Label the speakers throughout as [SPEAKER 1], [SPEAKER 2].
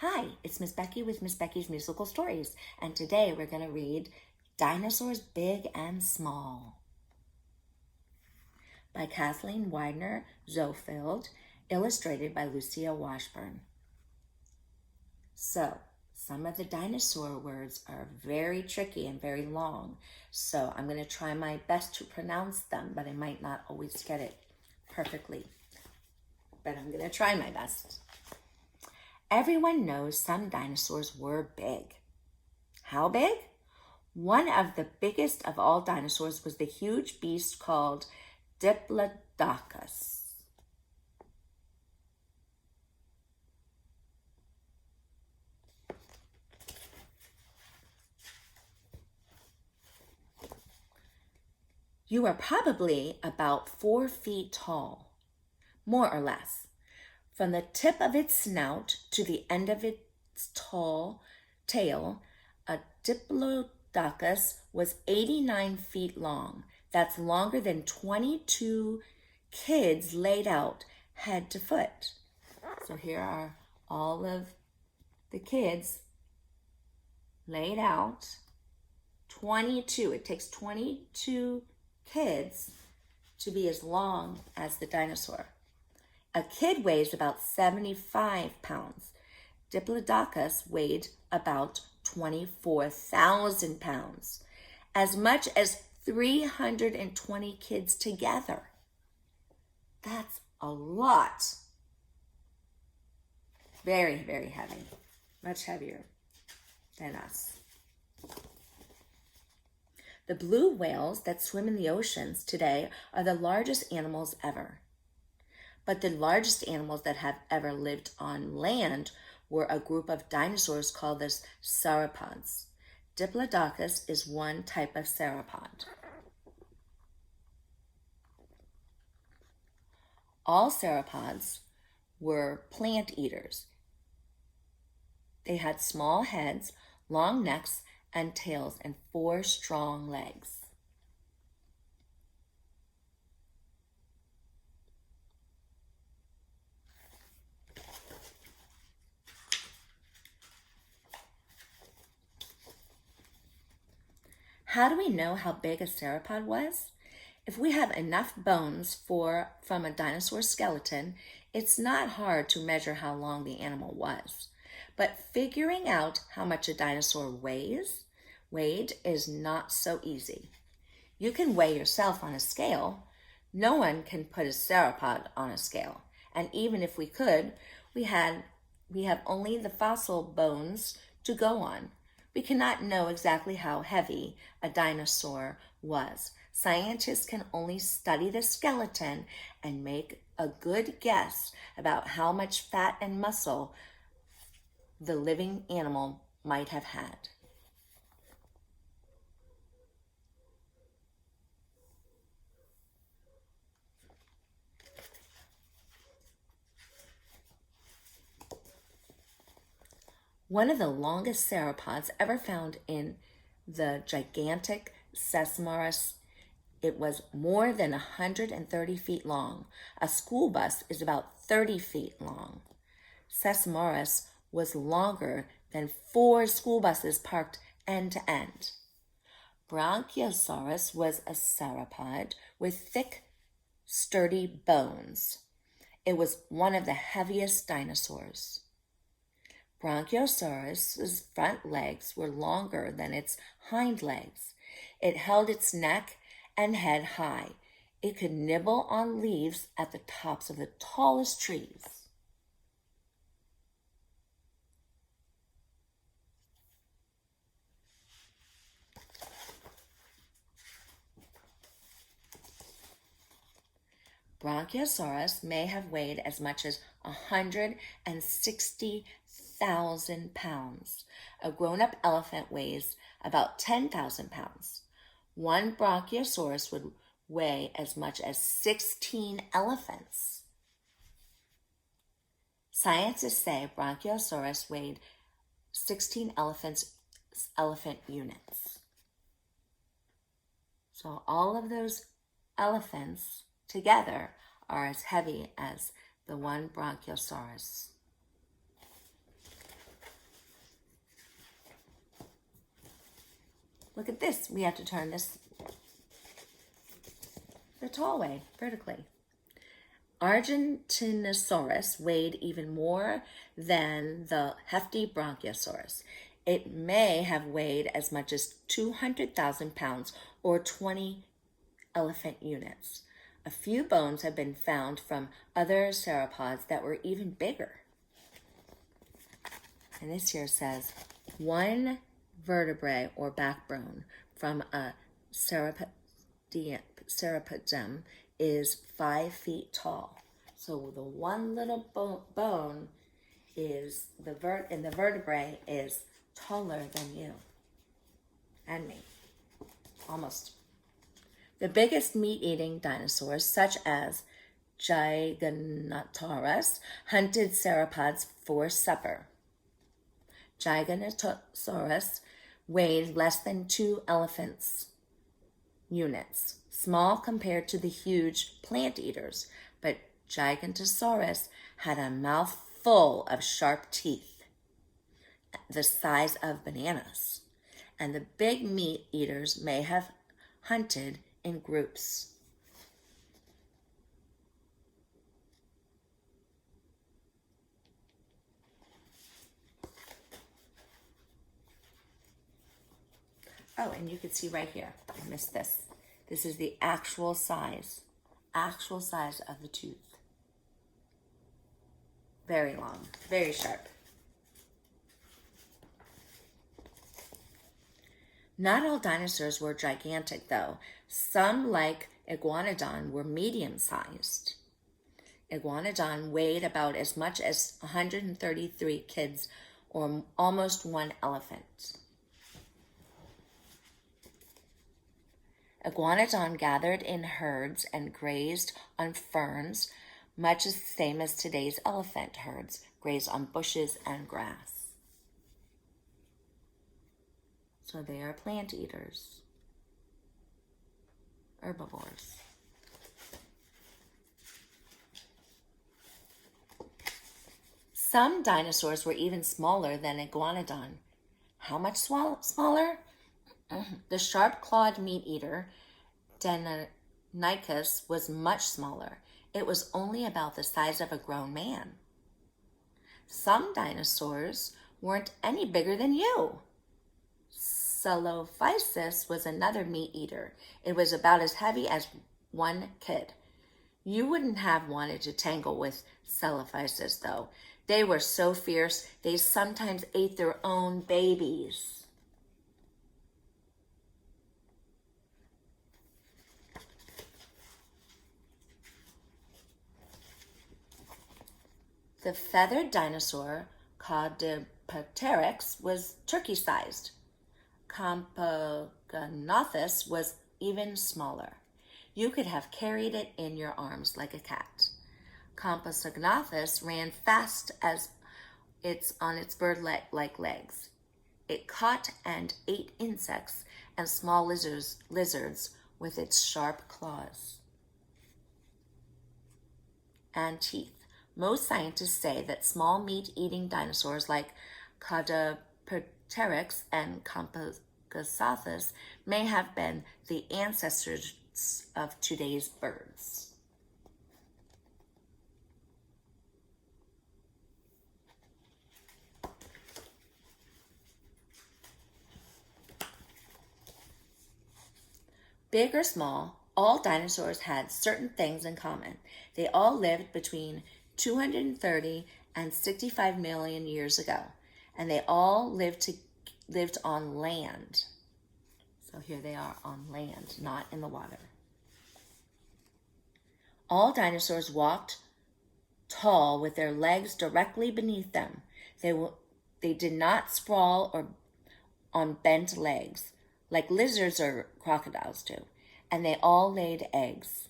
[SPEAKER 1] Hi, it's Miss Becky with Miss Becky's Musical Stories, and today we're going to read Dinosaurs Big and Small by Kathleen Widener Zofield, illustrated by Lucia Washburn. So, some of the dinosaur words are very tricky and very long, so I'm going to try my best to pronounce them, but I might not always get it perfectly. But I'm going to try my best. Everyone knows some dinosaurs were big. How big? One of the biggest of all dinosaurs was the huge beast called Diplodocus. You are probably about 4 feet tall, more or less. From the tip of its snout to the end of its tall tail, a Diplodocus was 89 feet long. That's longer than 22 kids laid out head to foot. So here are all of the kids laid out. 22. It takes 22 kids to be as long as the dinosaur. A kid weighs about 75 pounds. Diplodocus weighed about 24,000 pounds, as much as 320 kids together. That's a lot. Very, very heavy. Much heavier than us. The blue whales that swim in the oceans today are the largest animals ever. But the largest animals that have ever lived on land were a group of dinosaurs called the Sauropods. Diplodocus is one type of sauropod. All sauropods were plant eaters. They had small heads, long necks, and tails, and 4 strong legs. How do we know how big a sauropod was? If we have enough bones from a dinosaur skeleton, it's not hard to measure how long the animal was. But figuring out how much a dinosaur weighed is not so easy. You can weigh yourself on a scale. No one can put a sauropod on a scale. And even if we could, we have only the fossil bones to go on. We cannot know exactly how heavy a dinosaur was. Scientists can only study the skeleton and make a good guess about how much fat and muscle the living animal might have had. One of the longest sauropods ever found in the gigantic Sesamosaurus. It was more than 130 feet long. A school bus is about 30 feet long. Sesamosaurus was longer than 4 school buses parked end to end. Brachiosaurus was a sauropod with thick, sturdy bones. It was one of the heaviest dinosaurs. Brachiosaurus's front legs were longer than its hind legs. It held its neck and head high. It could nibble on leaves at the tops of the tallest trees. Brachiosaurus may have weighed as much as 160,000 pounds. A grown-up elephant weighs about 10,000 pounds. One Brachiosaurus would weigh as much as 16 elephants. Scientists say Brachiosaurus weighed 16 elephant units. So all of those elephants together are as heavy as the one Brachiosaurus. Look at this. We have to turn this the tall way, vertically. Argentinosaurus weighed even more than the hefty Bronchiosaurus. It may have weighed as much as 200,000 pounds or 20 elephant units. A few bones have been found from other sauropods that were even bigger. And this here says one vertebrae or backbone from a sauropod is 5 feet tall. So the one little bone is in the vertebrae is taller than you and me, almost. The biggest meat-eating dinosaurs, such as Giganotosaurus, hunted sauropods for supper. Giganotosaurus weighed less than 2 elephants' units, small compared to the huge plant eaters, but Giganotosaurus had a mouth full of sharp teeth, the size of bananas, and the big meat eaters may have hunted in groups. Oh, and you can see right here, I missed this. This is the actual size of the tooth. Very long, very sharp. Not all dinosaurs were gigantic, though. Some, like Iguanodon, were medium-sized. Iguanodon weighed about as much as 133 kids, or almost 1 elephant. Iguanodon gathered in herds and grazed on ferns, much the same as today's elephant herds graze on bushes and grass. So they are plant eaters, herbivores. Some dinosaurs were even smaller than Iguanodon. How much smaller? The sharp-clawed meat-eater, Deinonychus, was much smaller. It was only about the size of a grown man. Some dinosaurs weren't any bigger than you. Saurophysis was another meat-eater. It was about as heavy as one kid. You wouldn't have wanted to tangle with Saurophysis, though. They were so fierce, they sometimes ate their own babies. The feathered dinosaur, Caudipteryx, was turkey-sized. Compsognathus was even smaller. You could have carried it in your arms like a cat. Compsognathus ran fast as on its bird-like legs. It caught and ate insects and small lizards with its sharp claws and teeth. Most scientists say that small meat-eating dinosaurs like Caudipteryx and Compsognathus may have been the ancestors of today's birds. Big or small, all dinosaurs had certain things in common. They all lived between 230 and 65 million years ago, and they all lived on land. So here they are on land, not in the water. All dinosaurs walked tall with their legs directly beneath them. They did not sprawl or on bent legs like lizards or crocodiles do, and they all laid eggs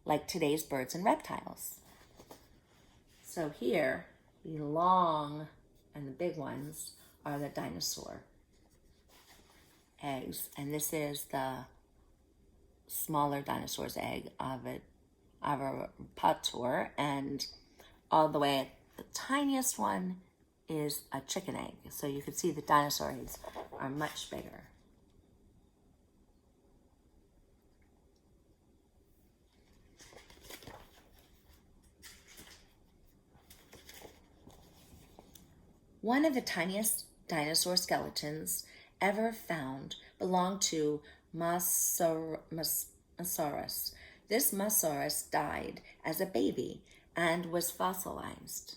[SPEAKER 1] like today's birds and reptiles. So here, the long and the big ones are the dinosaur eggs, and this is the smaller dinosaur's egg, Sauropods, and all the way the tiniest one is a chicken egg. So you can see the dinosaur eggs are much bigger. One of the tiniest dinosaur skeletons ever found belonged to Mosasaurus. This Mosasaurus died as a baby and was fossilized.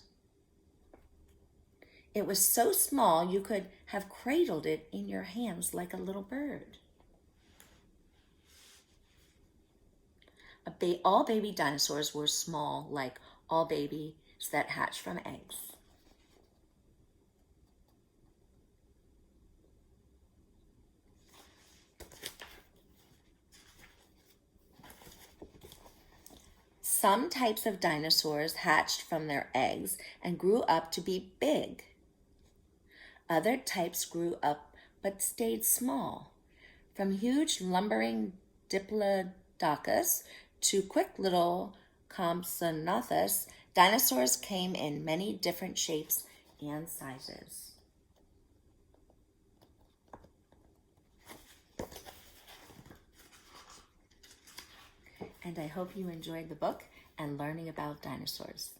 [SPEAKER 1] It was so small you could have cradled it in your hands like a little bird. All baby dinosaurs were small, like all babies that hatch from eggs. Some types of dinosaurs hatched from their eggs and grew up to be big. Other types grew up but stayed small. From huge lumbering Diplodocus to quick little Compsognathus, dinosaurs came in many different shapes and sizes. And I hope you enjoyed the book and learning about dinosaurs.